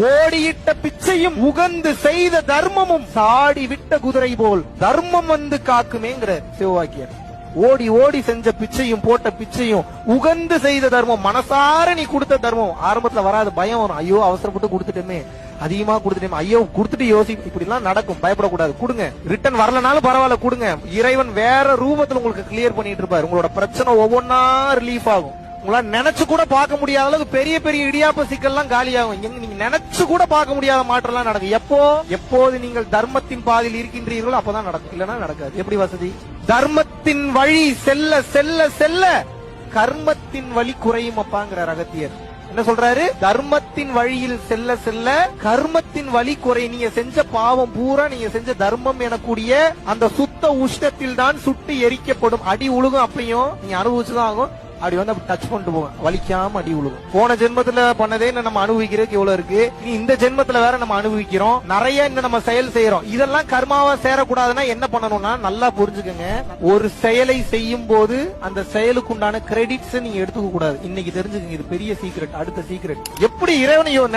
ஓடியிட்ட பிச்சையும் உகந்து செய்த தர்மமும் சாடி விட்ட குதிரை போல் தர்மம் வந்து காக்குமேங்கிற சிவவாக்கியர். ஓடி ஓடி செஞ்ச பிச்சையும் போட்ட பிச்சையும் உகந்து செய்த தர்மம், மனசார நீ கொடுத்த தர்மம். ஆரம்பத்துல வராது, பயம் வரும். ஐயோ அவசரப்பட்டு கொடுத்துட்டேமே, அதிகமா கொடுத்துட்டேமே, ஐயோ கொடுத்துட்டு இப்படி எல்லாம் நடக்கும். பயப்படக்கூடாது, கொடுங்க. ரிட்டர்ன் வரலனாலும் பரவாயில்ல, கொடுங்க. இறைவன் வேற ரூபத்துல உங்களுக்கு கிளியர் பண்ணிட்டு இருப்பாரு. உங்களோட பிரச்சனை ஒவ்வொன்னா ரிலீஃப் ஆகும். உங்களால நினைச்சு கூட பார்க்க முடியாத அளவுக்கு பெரிய பெரிய இடியாப்ப சிக்கல்லாம் காலியாகும். நீங்க நினைச்சு கூட பார்க்க முடியாத மாற்றம் எல்லாம் நடக்கும். எப்போது நீங்கள் தர்மத்தின் பாதையில் இருக்கின்றீர்களோ அப்பதான் நடக்கும், இல்லன்னா நடக்காது. எப்படி வசதி? தர்மத்தின் வழி செல்ல செல்ல செல்ல கர்மத்தின் வழி குறையும் அப்பாங்கிறார் அகத்தியர். என்ன சொல்றாரு? தர்மத்தின் வழியில் செல்ல செல்ல கர்மத்தின் வழி குறை. நீங்க செஞ்ச பாவம் பூரா நீங்க செஞ்ச தர்மம் எனக்கூடிய அந்த சுத்த உஷ்ணத்தில் தான் சுட்டு எரிக்கப்படும். அடி உழுகும், அப்பயும் நீங்க அனுபவிச்சுதான் ஆகும். அப்படி வந்து அப்படி டச் பண்ணிட்டு போவேன், வலிக்காம அடி உழுகும். போன ஜென்மத்துல பண்ணதே நம்ம அனுபவிக்கிறதுக்கு எவ்வளவு இருக்கு, இந்த ஜென்மத்துல வேற நம்ம அனுபவிக்கிறோம். நிறைய இந்த நம்ம செயல் செய்யறோம். இதெல்லாம் கர்மாவா சேரக்கூடாதுன்னா என்ன பண்ணணும்னா நல்லா புரிஞ்சுக்கங்க. ஒரு செயலை செய்யும் போது அந்த செயலுக்கு உண்டான கிரெடிட்ஸ் நீங்க எடுத்துக்க கூடாது. இன்னைக்கு தெரிஞ்சுக்கங்க, இது பெரிய சீக்ரெட். அடுத்த சீக்ரெட் எப்படி இறைவனை